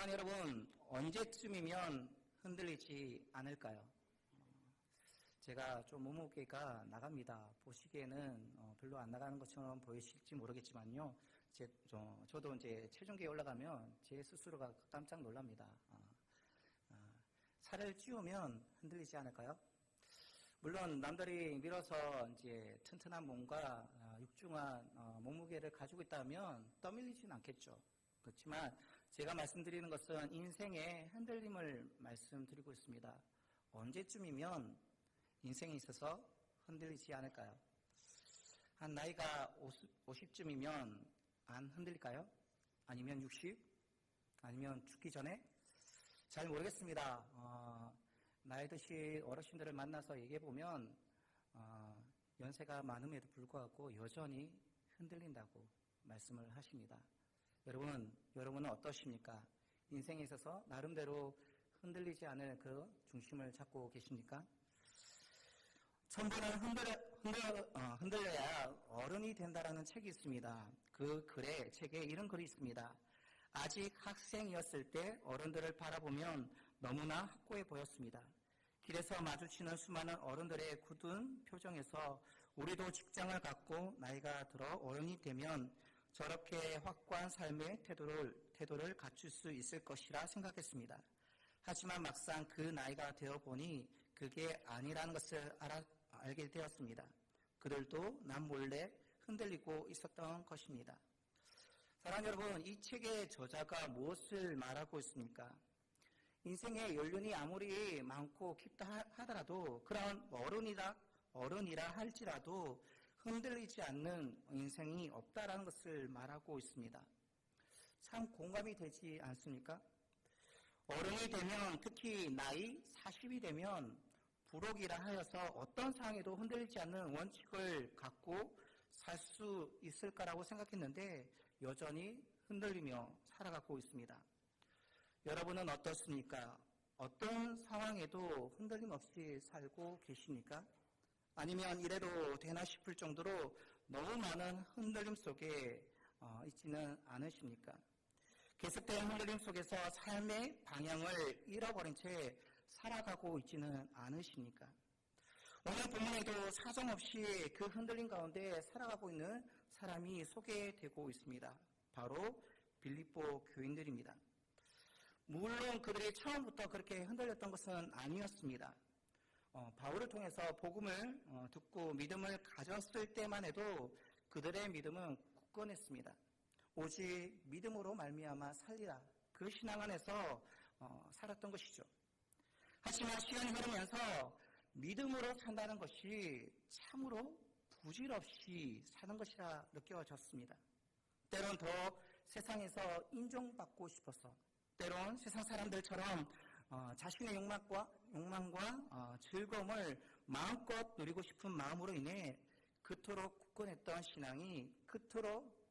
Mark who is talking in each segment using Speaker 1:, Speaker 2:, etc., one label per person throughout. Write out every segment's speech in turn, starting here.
Speaker 1: 사랑하는 여러분, 언제쯤이면 흔들리지 않을까요? 제가 좀 몸무게가 나갑니다. 보시기에는 별로 안 나가는 것처럼 보이실지 모르겠지만요. 저도 이제 체중계에 올라가면 제 스스로가 깜짝 놀랍니다. 살을 찌우면 흔들리지 않을까요? 물론 남들이 밀어서 이제 튼튼한 몸과 육중한 몸무게를 가지고 있다면 떠밀리지는 않겠죠. 그렇지만 제가 말씀드리는 것은 인생의 흔들림을 말씀드리고 있습니다. 언제쯤이면 인생에 있어서 흔들리지 않을까요? 한 나이가 50쯤이면 안 흔들릴까요? 아니면 60? 아니면 죽기 전에? 잘 모르겠습니다. 나이 드신 어르신들을 만나서 얘기해보면 연세가 많음에도 불구하고 여전히 흔들린다고 말씀을 하십니다. 여러분은 어떠십니까? 인생에 있어서 나름대로 흔들리지 않을 그 중심을 잡고 계십니까? 천부는 흔들려야 어른이 된다라는 책이 있습니다. 그 책에 이런 글이 있습니다. 아직 학생이었을 때 어른들을 바라보면 너무나 확고해 보였습니다. 길에서 마주치는 수많은 어른들의 굳은 표정에서 우리도 직장을 갖고 나이가 들어 어른이 되면 저렇게 확고한 삶의 태도를 갖출 수 있을 것이라 생각했습니다. 하지만 막상 그 나이가 되어 보니 그게 아니라는 것을 알게 되었습니다. 그들도 남몰래 흔들리고 있었던 것입니다. 사랑하는 여러분, 이 책의 저자가 무엇을 말하고 있습니까? 인생의 연륜이 아무리 많고 깊다 하더라도 그런 어른이라 할지라도 흔들리지 않는 인생이 없다라는 것을 말하고 있습니다. 참 공감이 되지 않습니까? 어른이 되면 특히 나이 40이 되면 부록이라 하여서 어떤 상황에도 흔들리지 않는 원칙을 갖고 살 수 있을까라고 생각했는데 여전히 흔들리며 살아가고 있습니다. 여러분은 어떻습니까? 어떤 상황에도 흔들림 없이 살고 계십니까? 아니면 이래도 되나 싶을 정도로 너무 많은 흔들림 속에 있지는 않으십니까? 계속된 흔들림 속에서 삶의 방향을 잃어버린 채 살아가고 있지는 않으십니까? 오늘 본문에도 사정없이 그 흔들림 가운데 살아가고 있는 사람이 소개되고 있습니다. 바로 빌립보 교인들입니다. 물론 그들이 처음부터 그렇게 흔들렸던 것은 아니었습니다. 바울을 통해서 복음을 듣고 믿음을 가졌을 때만 해도 그들의 믿음은 굳건했습니다. 오직 믿음으로 말미암아 살리라. 그 신앙 안에서 살았던 것이죠. 하지만 시간이 흐르면서 믿음으로 산다는 것이 참으로 부질없이 사는 것이라 느껴졌습니다. 때론 더 세상에서 인정받고 싶어서, 때론 세상 사람들처럼 자신의 욕망과 즐거움을 마음껏 누리고 싶은 마음으로 인해 그토록 굳건했던 신앙이 그토록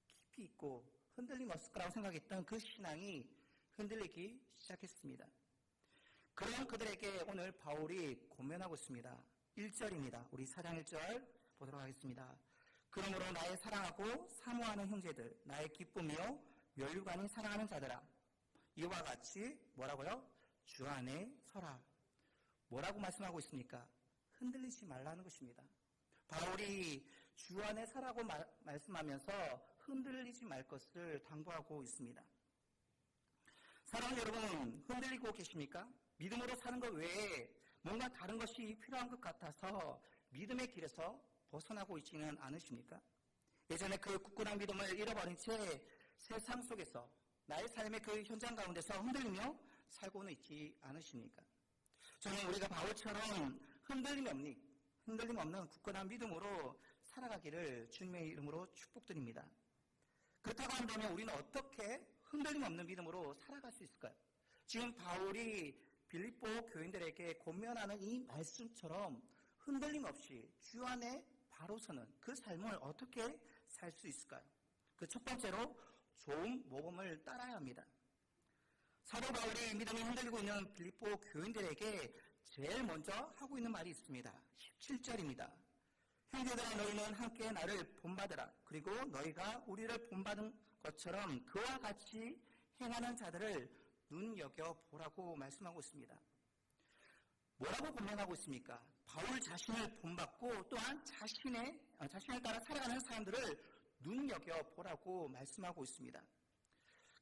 Speaker 1: 깊이 있고 흔들림 없을 거라고 생각했던 그 신앙이 흔들리기 시작했습니다. 그런 그들에게 오늘 바울이 고면하고 있습니다. 1절입니다. 우리 4장 1절 보도록 하겠습니다. 그러므로 나의 사랑하고 사모하는 형제들, 나의 기쁨이요 면류관이 사랑하는 자들아, 이와 같이 뭐라고요? 주 안에 서라. 뭐라고 말씀하고 있습니까? 흔들리지 말라는 것입니다. 바울이 주 안에 서라고 말씀하면서 흔들리지 말 것을 당부하고 있습니다. 사랑하는 여러분, 흔들리고 계십니까? 믿음으로 사는 것 외에 뭔가 다른 것이 필요한 것 같아서 믿음의 길에서 벗어나고 있지는 않으십니까? 예전에 그 굳건한 믿음을 잃어버린 채 세상 속에서 나의 삶의 그 현장 가운데서 흔들리며 살고는 있지 않으십니까? 저는 우리가 바울처럼 흔들림 없는 굳건한 믿음으로 살아가기를 주님의 이름으로 축복드립니다. 그렇다고 한다면 우리는 어떻게 흔들림 없는 믿음으로 살아갈 수 있을까요? 지금 바울이 빌립보 교인들에게 권면하는 이 말씀처럼 흔들림 없이 주 안에 바로 서는 그 삶을 어떻게 살 수 있을까요? 그 첫 번째로 좋은 모범을 따라야 합니다. 사도 바울이 믿음이 흔들리고 있는 빌립보 교인들에게 제일 먼저 하고 있는 말이 있습니다. 17절입니다. 형제들아 너희는 함께 나를 본받으라. 그리고 너희가 우리를 본받은 것처럼 그와 같이 행하는 자들을 눈여겨보라고 말씀하고 있습니다. 뭐라고 고명하고 있습니까? 바울 자신을 본받고 또한 자신을 따라 살아가는 사람들을 눈여겨보라고 말씀하고 있습니다.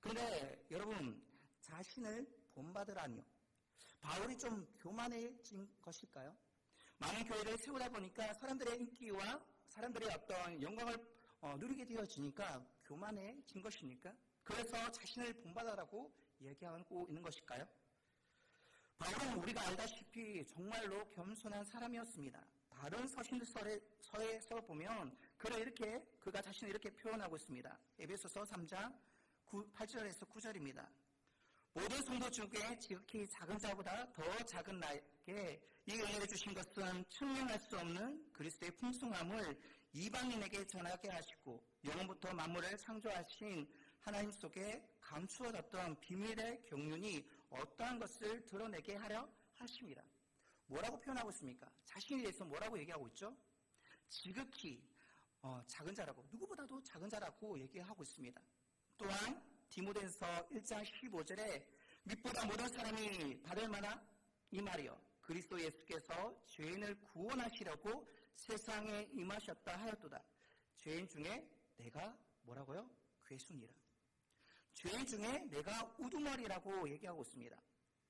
Speaker 1: 그런데 여러분, 자신을 본받으라니요. 바울이 좀 교만해진 것일까요? 많은 교회를 세우다 보니까 사람들의 인기와 사람들의 어떤 영광을 누리게 되어지니까 교만해진 것입니까? 그래서 자신을 본받으라고 얘기하고 있는 것일까요? 바울은 우리가 알다시피 정말로 겸손한 사람이었습니다. 다른 서신서에서 보면 그가 자신을 이렇게 표현하고 있습니다. 에베소서 3장 8절에서 9절입니다. 모든 성도 중에 지극히 작은 자보다 더 작은 나에게 이 은혜를 주신 것은 측량할 수 없는 그리스도의 풍성함을 이방인에게 전하게 하시고 영원부터 만물을 창조하신 하나님 속에 감추어졌던 비밀의 경륜이 어떠한 것을 드러내게 하려 하십니다. 뭐라고 표현하고 있습니까? 자신에 대해서 뭐라고 얘기하고 있죠? 지극히 작은 자라고, 누구보다도 작은 자라고 얘기하고 있습니다. 또한 디모데전서 1장 15절에 밑보다 모든 사람이 받을 만한 이 말이요, 그리스도 예수께서 죄인을 구원하시려고 세상에 임하셨다 하였도다. 죄인 중에 내가 뭐라고요? 괴순이라. 죄인 중에 내가 우두머리라고 얘기하고 있습니다.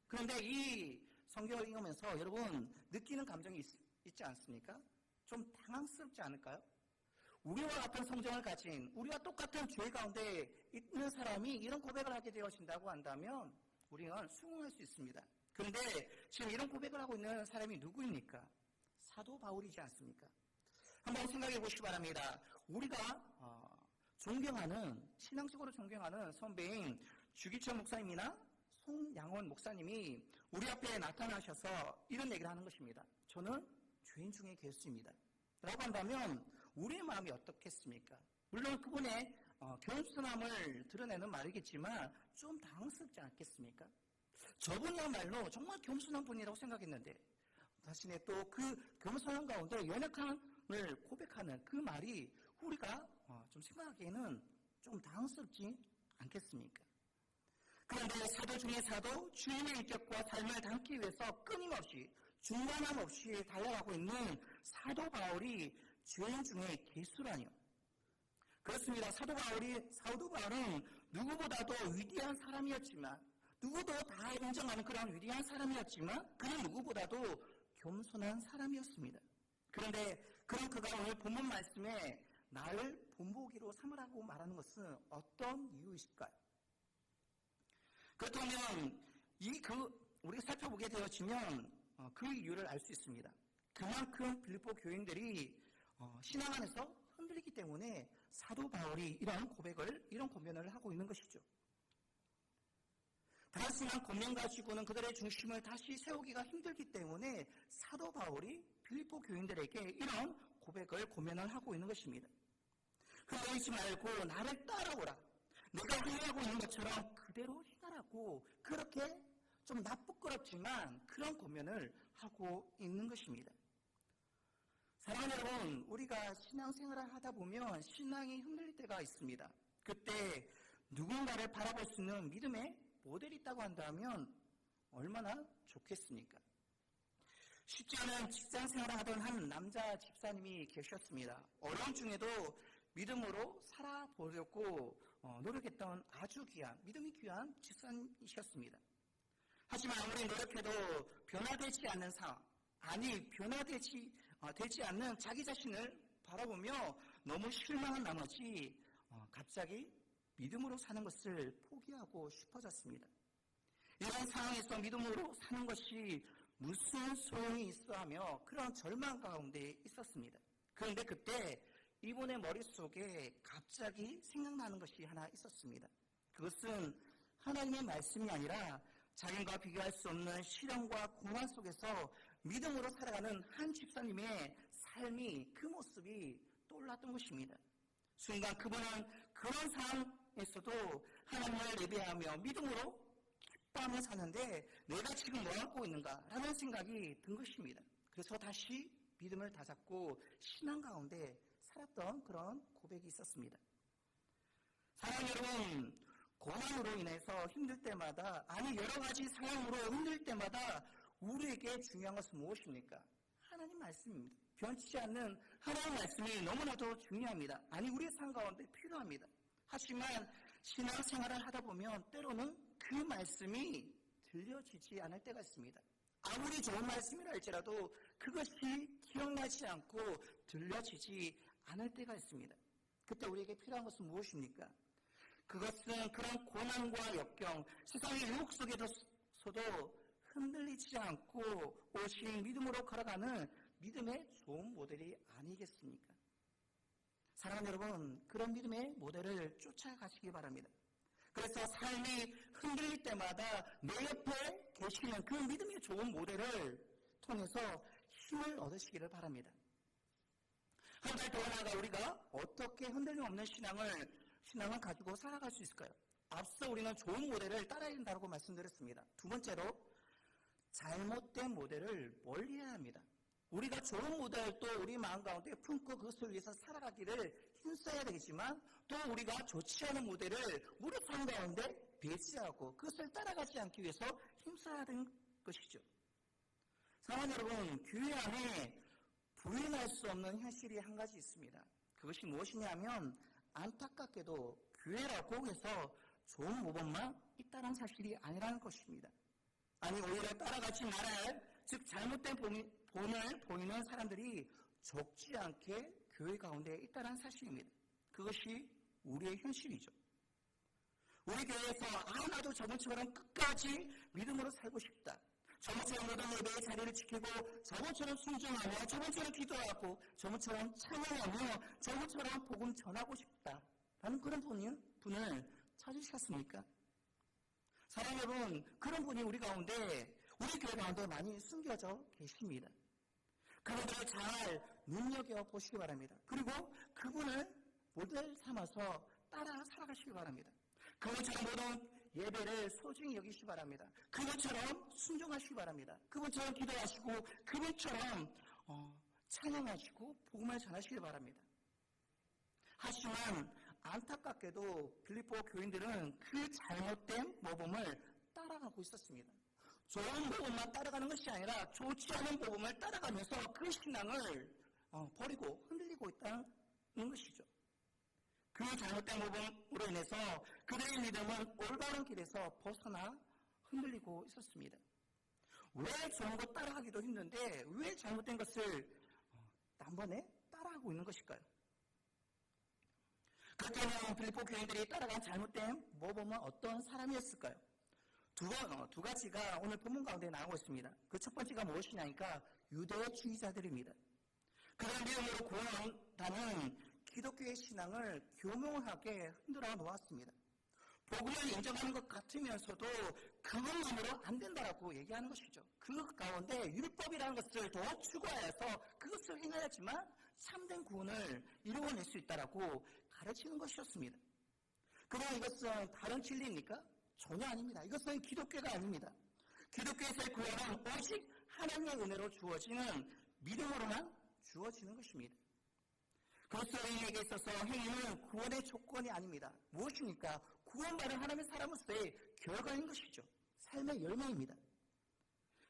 Speaker 1: 그런데 이 성경을 읽으면서 여러분 느끼는 감정이 있지 않습니까? 좀 당황스럽지 않을까요? 우리와 같은 성정을 가진, 우리와 똑같은 죄 가운데 있는 사람이 이런 고백을 하게 되어진다고 한다면 우리는 수긍할 수 있습니다. 그런데 지금 이런 고백을 하고 있는 사람이 누구입니까? 사도 바울이지 않습니까? 한번 생각해 보시기 바랍니다. 우리가 존경하는, 신앙적으로 존경하는 선배인 주기철 목사님이나 송양원 목사님이 우리 앞에 나타나셔서 이런 얘기를 하는 것입니다. 저는 죄인 중에 괴수입니다. 라고 한다면 우리의 마음이 어떻겠습니까? 물론 그분의 겸손함을 드러내는 말이겠지만 좀 당황스럽지 않겠습니까? 저분이야말로 정말 겸손한 분이라고 생각했는데 자신의 또 그 겸손한 가운데 연약함을 고백하는 그 말이 우리가 좀 생각하기에는 좀 당황스럽지 않겠습니까? 그런데 사도 중에 사도, 주님의 인격과 삶을 담기 위해서 끊임없이 중간함 없이 달려가고 있는 사도 바울이 죄인 중에 괴수라니요. 그렇습니다. 사도 바울은 누구보다도 위대한 사람이었지만, 누구도 다 인정하는 그런 위대한 사람이었지만, 그는 누구보다도 겸손한 사람이었습니다. 그런데 그가 오늘 본문 말씀에 나를 본보기로 삼으라고 말하는 것은 어떤 이유이실까요? 그렇다면 우리가 살펴보게 되어지면 그 이유를 알 수 있습니다. 그만큼 빌립보 교인들이 신앙 안에서 흔들리기 때문에 사도 바울이 이런 권면을 하고 있는 것이죠. 단순한 권면 가지고는 그들의 중심을 다시 세우기가 힘들기 때문에 사도 바울이 빌립보 교인들에게 이런 권면을 하고 있는 것입니다. 흔들리지 말고 나를 따라오라. 내가 행하고 있는 것처럼 그대로 행하라고, 그렇게 좀 나쁘끄럽지만 그런 권면을 하고 있는 것입니다. 사랑하는 여러분, 우리가 신앙생활을 하다 보면 신앙이 흔들릴 때가 있습니다. 그때 누군가를 바라볼 수 있는 믿음의 모델이 있다고 한다면 얼마나 좋겠습니까? 쉽지 않은 직장생활을 하던 한 남자 집사님이 계셨습니다. 어려움 중에도 믿음으로 살아보려고 노력했던 아주 믿음이 귀한 집사님이셨습니다. 하지만 아무리 노력해도 변화되지 않는 상황, 되지 않는 자기 자신을 바라보며 너무 실망한 나머지 갑자기 믿음으로 사는 것을 포기하고 싶어졌습니다. 이런 상황에서 믿음으로 사는 것이 무슨 소용이 있어 하며 그런 절망 가운데 있었습니다. 그런데 그때 이분의 머릿속에 갑자기 생각나는 것이 하나 있었습니다. 그것은 하나님의 말씀이 아니라 자신과 비교할 수 없는 시련과 고난 속에서 믿음으로 살아가는 한 집사님의 삶이, 그 모습이 떠올랐던 것입니다. 순간 그분은 그런 상황에서도 하나님을 예배하며 믿음으로 기뻐하며 사는데 내가 지금 뭐 하고 있는가라는 생각이 든 것입니다. 그래서 다시 믿음을 다잡고 신앙 가운데 살았던 그런 고백이 있었습니다. 사랑하는 여러분, 고난으로 인해서 힘들 때마다, 아니 여러 가지 상황으로 힘들 때마다 우리에게 중요한 것은 무엇입니까? 하나님 말씀입니다. 변치 않는 하나님 말씀이 너무나도 중요합니다. 아니 우리의 삶 가운데 필요합니다. 하지만 신앙생활을 하다 보면 때로는 그 말씀이 들려지지 않을 때가 있습니다. 아무리 좋은 말씀이라 할지라도 그것이 기억나지 않고 들려지지 않을 때가 있습니다. 그때 우리에게 필요한 것은 무엇입니까? 그것은 그런 고난과 역경, 세상의 유혹 속에서도 흔들리지 않고 오직 믿음으로 걸어가는 믿음의 좋은 모델이 아니겠습니까? 사랑하는 여러분, 그런 믿음의 모델을 쫓아가시기 바랍니다. 그래서 삶이 흔들릴 때마다 내 옆에 계시는 그 믿음의 좋은 모델을 통해서 힘을 얻으시기를 바랍니다. 한 달 더 나아가 우리가 어떻게 흔들림 없는 신앙을 가지고 살아갈 수 있을까요? 앞서 우리는 좋은 모델을 따라야 된다고 말씀드렸습니다. 두 번째로 잘못된 모델을 멀리해야 합니다. 우리가 좋은 모델을 또 우리 마음 가운데 품고 그것을 위해서 살아가기를 힘써야 되겠지만 또 우리가 좋지 않은 모델을 우리 삶 가운데 배제하고 그것을 따라가지 않기 위해서 힘써야 되는 것이죠. 사랑하는 여러분, 교회 안에 부인할 수 없는 현실이 한 가지 있습니다. 그것이 무엇이냐면 안타깝게도 교회라고 해서 좋은 모범만 있다는 사실이 아니라는 것입니다. 아니 오히려 따라가지 말아야 할, 즉 잘못된 본을 보이는 사람들이 적지 않게 교회 가운데 있다는 사실입니다. 그것이 우리의 현실이죠. 우리 교회에서 나도 저번처럼 끝까지 믿음으로 살고 싶다. 저번처럼 모든 예배의 자리를 지키고 저번처럼 순종하며 저번처럼 기도하고 저번처럼 찬양하며 저번처럼 복음 전하고 싶다. 라는 그런 분을 찾으셨습니까? 사랑하는 여러분, 그런 분이 우리 교회 가운데 많이 숨겨져 계십니다. 그분들을 잘 눈여겨보시기 바랍니다. 그리고 그분을 모델 삼아서 따라 살아가시기 바랍니다. 그분처럼 모든 예배를 소중히 여기시기 바랍니다. 그분처럼 순종하시기 바랍니다. 그분처럼 기도하시고 그분처럼 찬양하시고 복음을 전하시기 바랍니다. 하지만 안타깝게도 빌립보 교인들은 그 잘못된 모범을 따라가고 있었습니다. 좋은 모범만 따라가는 것이 아니라 좋지 않은 모범을 따라가면서 그 신앙을 버리고 흔들리고 있다는 것이죠. 그 잘못된 모범으로 인해서 그들의 믿음은 올바른 길에서 벗어나 흔들리고 있었습니다. 왜 좋은 것 따라가기도 힘든데 왜 잘못된 것을 단번에 따라가고 있는 것일까요? 그때는 빌립보 교인들이 따라간 잘못된 모범은 어떤 사람이었을까요? 두 가지가 오늘 본문 가운데 나오고 있습니다. 그 첫 번째가 무엇이냐니까 유대주의자들입니다. 그런 내용으로 구원한다는 기독교의 신앙을 교묘하게 흔들어 놓았습니다. 복음을 인정하는 것 같으면서도 그것만으로 안 된다고 얘기하는 것이죠. 그 가운데 율법이라는 것을 더 추구하여서 그것을 행하였지만 참된 구원을 이루어낼 수 있다라고 가르치는 것이었습니다. 그럼 이것은 다른 진리입니까? 전혀 아닙니다. 이것은 기독교가 아닙니다. 기독교에서의 구원은 오직 하나님의 은혜로 주어지는 믿음으로만 주어지는 것입니다. 그것은 우리에게 있어서 행위는 구원의 조건이 아닙니다. 무엇입니까? 구원받은 하나님의 사람으로서의 결과인 것이죠. 삶의 열매입니다.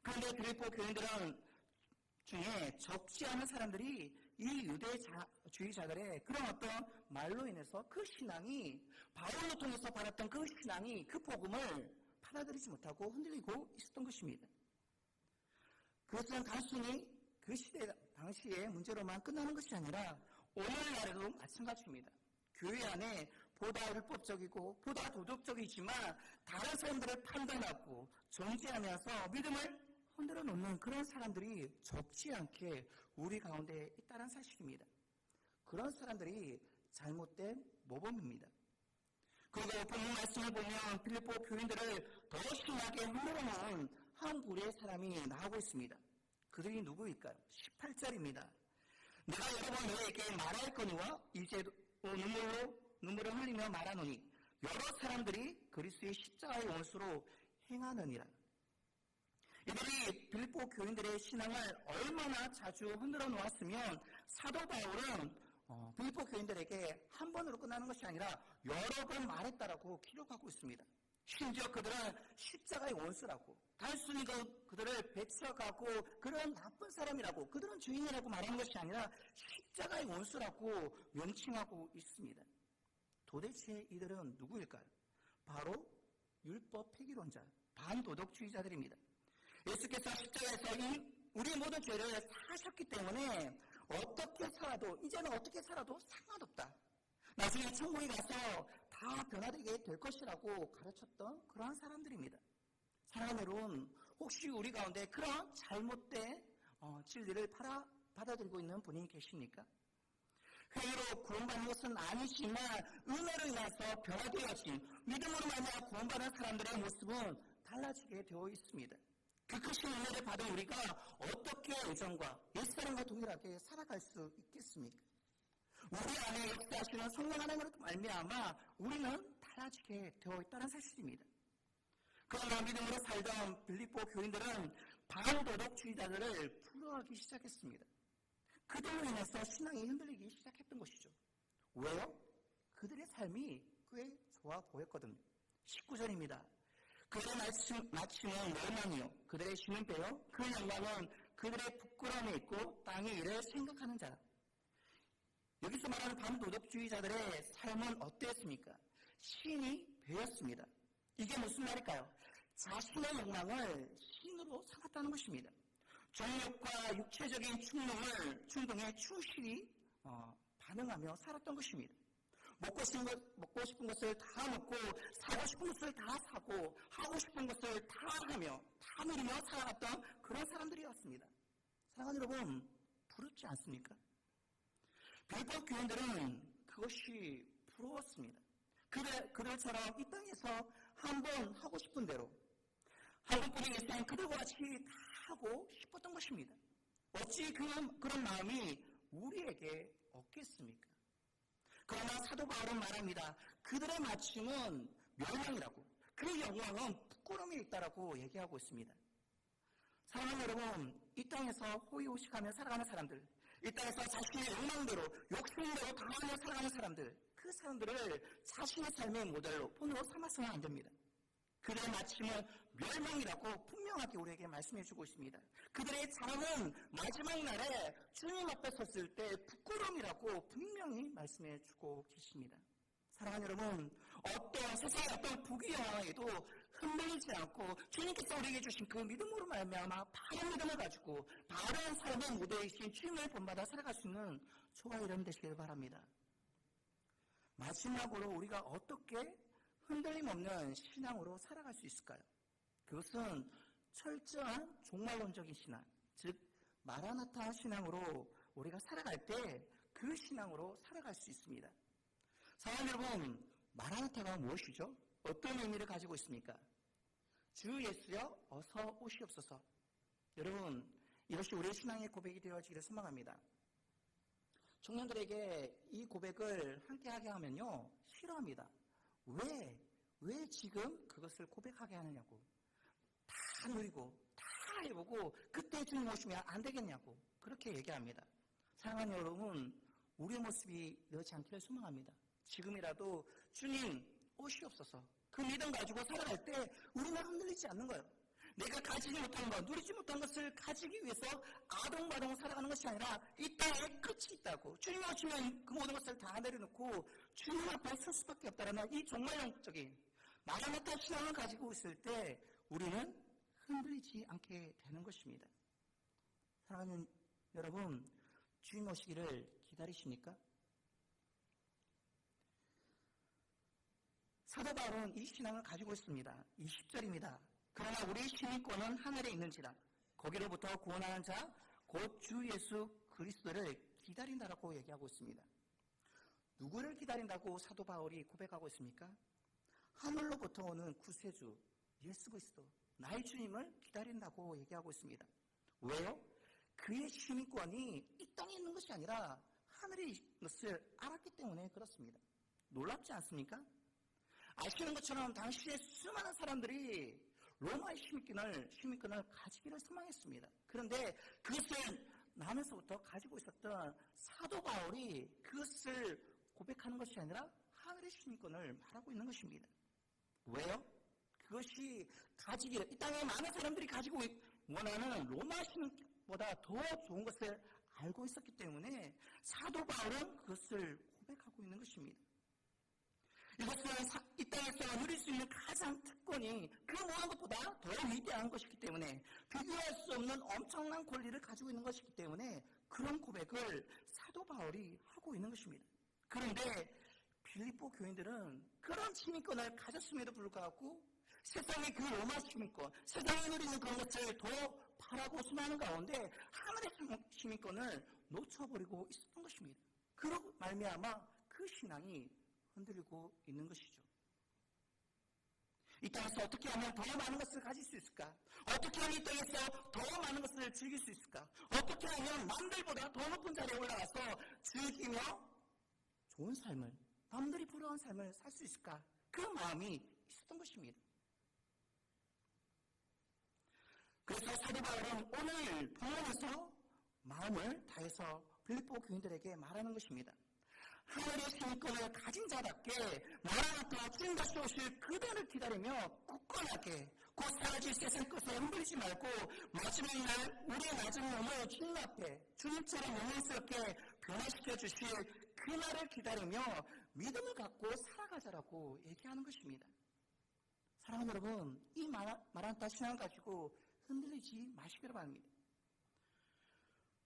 Speaker 1: 그런데 빌립보 교인들은 중에 적지 않은 사람들이 이 유대주의자들의 그런 어떤 말로 인해서 그 신앙이 바울로 통해서 받았던 그 신앙이 그 복음을 받아들이지 못하고 흔들리고 있었던 것입니다. 그것은 단순히 그 시대 당시의 문제로만 끝나는 것이 아니라 오늘날에도 마찬가지입니다. 교회 안에 보다 율법적이고 보다 도덕적이지만 다른 사람들을 판단하고 정죄하면서 믿음을 흔들어 놓는 그런 사람들이 적지 않게 우리 가운데 있다는 사실입니다. 그런 사람들이 잘못된 모범입니다. 그리고 본문 말씀을 보면 빌립보 교인들을 더 심하게 흔들어 놓은 한 부류의 사람이 나오고 있습니다. 그들이 누구일까요? 18절입니다. 내가 여러 번 너에게 말할 거니와 이제 눈물을 흘리며 말하노니 여러 사람들이 그리스도의 십자가의 원수로 행하느니라. 이들이 빌립보 교인들의 신앙을 얼마나 자주 흔들어 놓았으면 사도 바울은 빌립보 교인들에게 한 번으로 끝나는 것이 아니라 여러 번 말했다라고 기록하고 있습니다. 심지어 그들은 십자가의 원수라고, 단순히 그들을 배척하고 그런 나쁜 사람이라고, 그들은 죄인이라고 말하는 것이 아니라 십자가의 원수라고 명칭하고 있습니다. 도대체 이들은 누구일까요? 바로 율법 폐기론자, 반도덕주의자들입니다. 예수께서 십자가에서 우리의 모든 죄를 사하셨기 때문에 어떻게 살아도, 이제는 어떻게 살아도 상관없다. 나중에 천국에 가서 다 변화되게 될 것이라고 가르쳤던 그러한 사람들입니다. 사랑하는 여러분, 혹시 우리 가운데 그런 잘못된 진리를 받아들이고 있는 분이 계십니까? 회의로 구원받는 것은 아니지만 은혜로 인해서 변화되어진 믿음으로 말미암아 구원받은 사람들의 모습은 달라지게 되어 있습니다. 그 크신 은혜를 받은 우리가 어떻게 예전과 옛사람과 동일하게 살아갈 수 있겠습니까? 우리 안에 역사하시는 성령 하나님으로 말미암아 우리는 달라지게 되어 있다는 사실입니다. 그러나 믿음으로 살던 빌립보 교인들은 반도덕주의자들을 부러워하기 시작했습니다. 그들로 인해서 신앙이 흔들리기 시작했던 것이죠. 왜요? 그들의 삶이 꽤 좋아 보였거든요. 19절입니다. 그들의 마침은 멸망이요 그들의 쉬는 배요 그 영광은 그들의 부끄러움에 있고 땅의 일을 생각하는 자라. 여기서 말하는 반도덕주의자들의 삶은 어땠습니까? 신이 배였습니다. 이게 무슨 말일까요? 자신의 욕망을 신으로 삼았다는 것입니다. 정욕과 육체적인 충동에 충실히 반응하며 살았던 것입니다. 먹고 싶은 것을 다 먹고 사고 싶은 것을 다 사고 하고 싶은 것을 다 하며 다 누리며 살아갔던 그런 사람들이었습니다. 사랑하는 여러분, 부럽지 않습니까? 빌립보 교인들은 그것이 부러웠습니다. 그들처럼 이 땅에서 한번 하고 싶은 대로 한국뿐인 일상 그들과 같이 다 하고 싶었던 것입니다. 어찌 그런 마음이 우리에게 없겠습니까? 그러나 사도 바울은 말합니다. 그들의 마침은 멸망이라고, 그 영광은 부끄러움이 있다라고 얘기하고 있습니다. 사랑하는 여러분, 이 땅에서 호의호식하며 살아가는 사람들, 이 땅에서 자신의 욕망대로, 욕심대로 당하며 살아가는 사람들, 그 사람들을 자신의 삶의 모델로, 본으로 삼아서는 안 됩니다. 그들의 마침은 멸망이라고 분명하게 우리에게 말씀해주고 있습니다. 그들의 자랑은 마지막 날에 주님 앞에 섰을 때 부끄러움이라고 분명히 말씀해주고 계십니다. 사랑하는 여러분, 어떤 세상의 어떤 부귀영화에도 흔들리지 않고 주님께서 우리에게 주신 그 믿음으로 말미암아 바른 믿음을 가지고 바른 삶의 무대이신 주님을 본받아 살아갈 수 있는 저와 여러분 되시길 바랍니다. 마지막으로 우리가 어떻게 흔들림 없는 신앙으로 살아갈 수 있을까요? 그것은 철저한 종말론적인 신앙, 즉 마라나타 신앙으로 우리가 살아갈 때 그 신앙으로 살아갈 수 있습니다. 사랑하는 여러분, 마라나타가 무엇이죠? 어떤 의미를 가지고 있습니까? 주 예수여 어서 오시옵소서. 여러분, 이것이 우리의 신앙의 고백이 되어지기를 소망합니다. 청년들에게 이 고백을 함께하게 하면요, 싫어합니다. 왜 지금 그것을 고백하게 하느냐고. 다 누리고 다 해보고 그때 주님 오시면 안 되겠냐고 그렇게 얘기합니다. 사랑하는 여러분, 우리의 모습이 이렇지 않기를 소망합니다. 지금이라도 주님 오시옵소서. 그 믿음 가지고 살아갈 때 우리는 흔들리지 않는 거예요. 내가 가지지 못한 것, 누리지 못한 것을 가지기 위해서 아동바동 살아가는 것이 아니라 이 땅에 끝이 있다고. 주님 오시면 그 모든 것을 다 내려놓고 주님 앞에 설 수밖에 없다는 이 종말론적인 마라나타 신앙을 가지고 있을 때 우리는 흔들리지 않게 되는 것입니다. 사랑하는 여러분, 주님 오시기를 기다리십니까? 사도 바울은 이 신앙을 가지고 있습니다. 20절입니다. 그러나 우리의 시민권은 하늘에 있는지라 거기로부터 구원하는 자 곧 주 예수 그리스도를 기다린다라고 얘기하고 있습니다. 누구를 기다린다고 사도 바울이 고백하고 있습니까? 하늘로부터 오는 구세주 예수 그리스도, 나의 주님을 기다린다고 얘기하고 있습니다. 왜요? 그의 시민권이 이 땅에 있는 것이 아니라 하늘에 있는 것을 알았기 때문에 그렇습니다. 놀랍지 않습니까? 아시는 것처럼 당시에 수많은 사람들이 로마의 시민권을 가지기를 소망했습니다. 그런데 그것은 나면서부터 가지고 있었던 사도 바울이 그것을 고백하는 것이 아니라 하늘의 시민권을 말하고 있는 것입니다. 왜요? 그것이 가지기를 이 땅에 많은 사람들이 가지고 원하는 로마 시민보다 더 좋은 것을 알고 있었기 때문에 사도 바울은 그것을 고백하고 있는 것입니다. 이것은 이 땅에서 누릴 수 있는 가장 특권이 그 모든 것보다 더 위대한 것이기 때문에 비교할 수 없는 엄청난 권리를 가지고 있는 것이기 때문에 그런 고백을 사도 바울이 하고 있는 것입니다. 그런데 빌립보 교인들은 그런 시민권을 가졌음에도 불구하고 세상의 그 로마 시민권, 세상에 누리는 그런 것을 더 바라고 수많은 가운데 하늘의 시민권을 놓쳐버리고 있었던 것입니다. 그로 말미암아 그 신앙이 흔들리고 있는 것이죠. 이 땅에서 어떻게 하면 더 많은 것을 가질 수 있을까? 어떻게 하면 이 땅에서 더 많은 것을 즐길 수 있을까? 어떻게 하면 남들보다 더 높은 자리에 올라가서 즐기며 좋은 삶을, 남들이 부러워하는 삶을 살 수 있을까? 그 마음이 있었던 것입니다. 그래서 사도 바울은 오늘 본문에서 마음을 다해서 빌립보 교인들에게 말하는 것입니다. 하늘의 시민권을 가진 자답게 마라나타 주님 다시 오실 그날을 기다리며 굳건하게 곧 사라질 세상 것에 흔들리지 말고 마지막 날 우리의 낮은 몸을 주님 앞에 주님처럼 영광스럽게 변화시켜 주실 그날을 기다리며 믿음을 갖고 살아가자라고 얘기하는 것입니다. 사랑하는 여러분, 이 마라나타 신앙을 가지고 흔들리지 마시기를 바랍니다.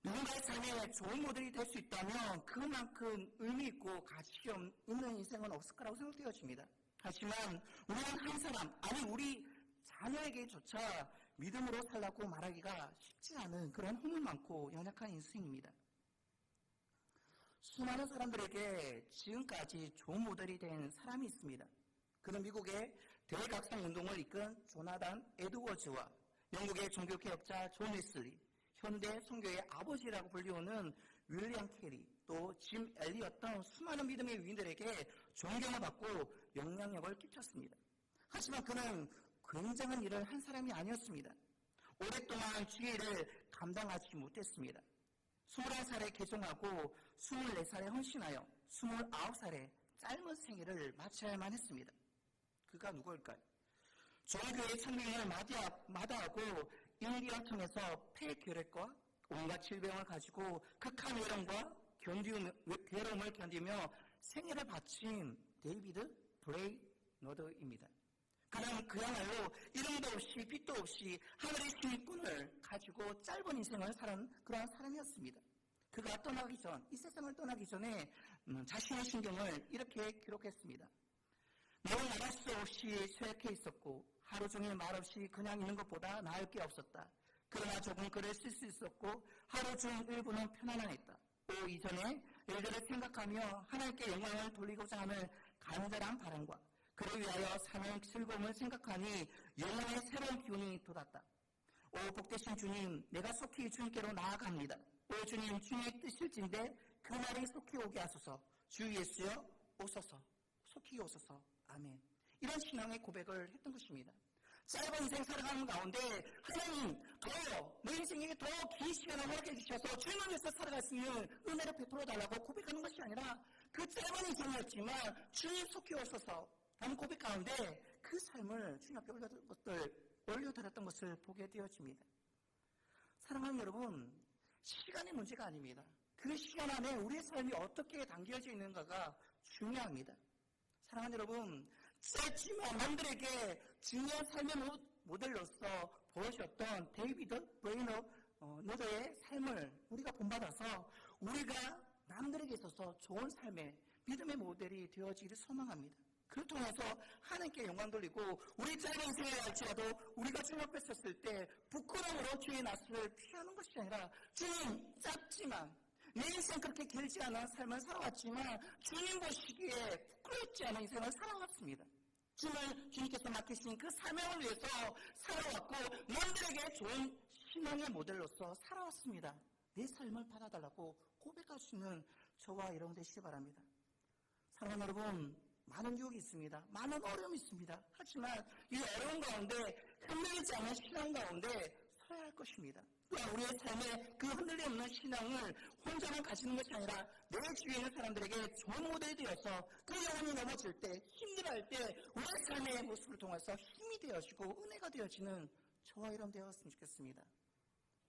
Speaker 1: 누군가의 삶에 좋은 모델이 될 수 있다면 그만큼 의미 있고 가치 있는 인생은 없을 거라고 생각되어집니다. 하지만 우리는 한 사람, 아니 우리 자녀에게조차 믿음으로 살라고 말하기가 쉽지 않은 그런 힘을 많고 연약한 인생입니다. 수많은 사람들에게 지금까지 좋은 모델이 된 사람이 있습니다. 그는 미국의 대각성 운동을 이끈 조나단 에드워즈와 영국의 종교개혁자 존 웨슬리, 현대 선교의 아버지라고 불리우는 윌리엄 캐리, 또 짐 엘리엇 등 수많은 믿음의 위인들에게 존경을 받고 영향력을 끼쳤습니다. 하지만 그는 굉장한 일을 한 사람이 아니었습니다. 오랫동안 주의 일을 감당하지 못했습니다. 21살에 개종하고 24살에 헌신하여 29살에 짧은 생애를 마쳐야만 했습니다. 그가 누구일까요? 종교의 청명을 마다하고 인디언 틈에서 폐결핵과 온갖 질병을 가지고 극한 외로움과 괴로움을 견디며 생애를 바친 데이비드 브레이너드입니다. 그는 그야말로 이름도 없이 빛도 없이 하늘의 시민권을 가지고 짧은 인생을 사는 그러한 사람이었습니다. 그가 떠나기 전, 이 세상을 떠나기 전에 자신의 신경을 이렇게 기록했습니다. 뭘 말할 수 없이 쇠약해 있었고 하루 종일 말없이 그냥 있는 것보다 나을 게 없었다. 그러나 조금 글을 쓸 수 있었고 하루 중 일부는 편안했다. 또 이전에 일들을 생각하며 하나님께 영광을 돌리고자 하는 간절한 바람과 그를 위하여 사는 즐거움을 생각하니 영혼의 새로운 기운이 돋았다. 오 복되신 주님, 내가 속히 주님께로 나아갑니다. 오 주님, 주님의 뜻일진데 그날이 속히 오게 하소서. 주 예수여 오소서. 속히 오소서. 아멘. 이런 신앙의 고백을 했던 것입니다. 짧은 인생 살아가는 가운데 하나님 내 인생에게 더 긴 시간을 허락해 주셔서 주님을 위해서 살아갈 수 있는 은혜를 베풀어 달라고 고백하는 것이 아니라 그 짧은 인생이었지만 주님 속히 오소서 라는 고백 가운데 그 삶을 주님 앞에 올려드렸던 것을 보게 되어집니다. 사랑하는 여러분, 시간의 문제가 아닙니다. 그 시간 안에 우리의 삶이 어떻게 담겨져 있는가가 중요합니다. 사랑하는 여러분, 짧지만 남들에게 중요한 삶의 모델로서 보여주셨던 데이비드 브레이너드의 삶을 우리가 본받아서 우리가 남들에게 있어서 좋은 삶의 믿음의 모델이 되어지기를 소망합니다. 그를 통해서 하나님께 영광 돌리고 우리 짧은 인생을 할지라도 우리가 주님 앞에 섰을 때 부끄러움으로 주의 낯을 피하는 것이 아니라 주님 짧지만 내 인생 그렇게 길지 않은 삶을 살아왔지만 주님 보시기에 부끄럽지 않은 인생을 살아왔습니다. 주님께서 맡기신 그 사명을 위해서 살아왔고 남들에게 좋은 신앙의 모델로서 살아왔습니다. 내 삶을 받아달라고 고백할 수 있는 저와 여러분 되시기 바랍니다. 사랑하는 여러분, 많은 유혹이 있습니다. 많은 어려움이 있습니다. 하지만 이 어려운 가운데 흔들리지 않은 신앙 가운데 살아야 할 것입니다. 또한 우리의 삶에 그 흔들림 없는 신앙을 혼자만 가지는 것이 아니라 내 주위에 있는 사람들에게 좋은 모델이 되어서 그 영혼이 넘어질 때, 힘들어할 때 우리의 삶의 모습을 통해서 힘이 되어지고 은혜가 되어지는 저와 여러분 되었으면 좋겠습니다.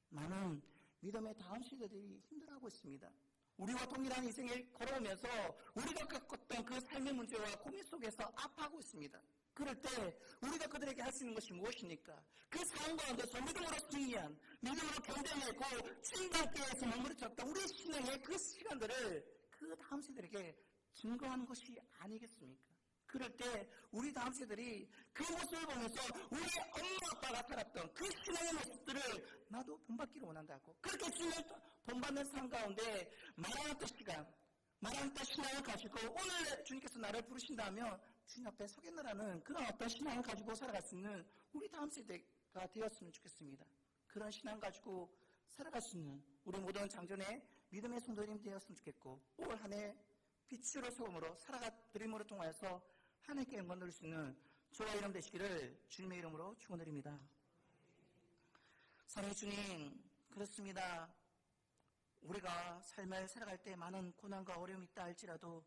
Speaker 1: 많은 믿음의 다음 세대들이 힘들어하고 있습니다. 우리와 동일한 인생을 걸어오면서 우리가 겪었던 그 삶의 문제와 고민 속에서 아파하고 있습니다. 그럴 때 우리가 그들에게 할 수 있는 것이 무엇입니까? 그 상황 가운데서 믿음으로 승리한, 믿음으로 견뎌내고 주님과 함께해서 머무르쳤던 우리의 신앙의 그 시간들을 그 다음 세대에게 증거하는 것이 아니겠습니까? 그럴 때 우리 다음 세대들이 그 모습을 보면서 우리 엄마 아빠가 살았던 그 신앙의 모습들을 나도 본받기를 원한다고. 그렇게 주님을 본받는 삶 가운데 마라나타 시간, 마라나타 신앙을 가지고 오늘 주님께서 나를 부르신다면 주님 앞에 서겠노라는 그런 어떤 신앙을 가지고 살아갈 수 있는 우리 다음 세대가 되었으면 좋겠습니다. 그런 신앙 가지고 살아갈 수 있는 우리 모든 장전의 믿음의 성도님 되었으면 좋겠고 올 한 해 빛으로 소금으로 살아가드림으로 통하여서 하나님께 영광 돌릴 수 있는 저와 여러분 되시기를 주님의 이름으로 축원드립니다. 사랑의 주님, 그렇습니다. 우리가 삶을 살아갈 때 많은 고난과 어려움이 있다 할지라도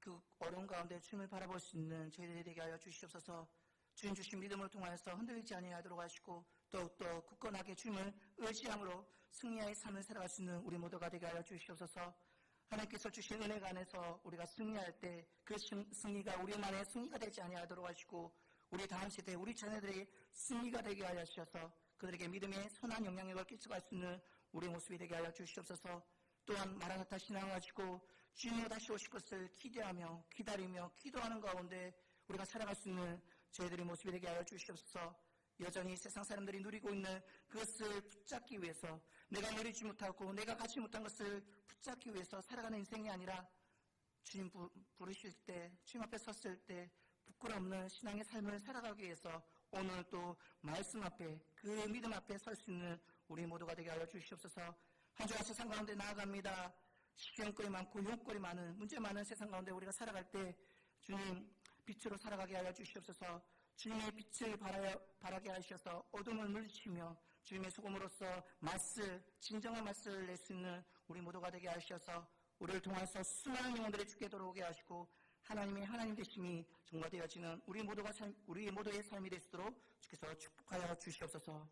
Speaker 1: 그 어려움 가운데 주님을 바라볼 수 있는 저희들이 되게 하여 주시옵소서. 주님 주신 믿음을 통하여서 흔들리지 아니하도록 하시고 더욱더 굳건하게 주님을 의지함으로 승리의 삶을 살아갈 수 있는 우리 모두가 되게 하여 주시옵소서. 하나님께서 주신 은혜가 안에서 우리가 승리할 때 그 승리가 우리만의 승리가 되지 아니하도록 하시고 우리 다음 세대, 우리 자녀들의 승리가 되게 하여 주셔서 그들에게 믿음의 선한 영향력을 끼쳐갈 수 있는 우리 모습이 되게 하여 주시옵소서. 또한 마라나타 신앙을 가지고 주님이 다시 오실 것을 기대하며 기다리며 기도하는 가운데 우리가 살아갈 수 있는 저희들의 모습이 되게 하여 주시옵소서. 여전히 세상 사람들이 누리고 있는 그것을 붙잡기 위해서 내가 누리지 못하고 내가 갖지 못한 것을 붙잡기 위해서 살아가는 인생이 아니라 주님 부르실 때 주님 앞에 섰을 때 부끄럼 없는 신앙의 삶을 살아가기 위해서 오늘 또 말씀 앞에 그 믿음 앞에 설 수 있는 우리 모두가 되게 하여 주시옵소서. 한 주간 세상 가운데 나아갑니다. 시행거리 많고 용거리 많은 문제 많은 세상 가운데 우리가 살아갈 때 주님 빛으로 살아가게 하여 주시옵소서. 주님의 빛을 바라게 하셔서 어둠을 물리치며 주님의 소금으로서 진정한 맛을 낼 수 있는 우리 모두가 되게 하셔서 우리를 통해서 수많은 영혼들이 주께 돌아오게 하시고 하나님의 하나님 되심이 정말되어지는 우리 모두의 삶이 될 수 있도록 주께서 축복하여 주시옵소서.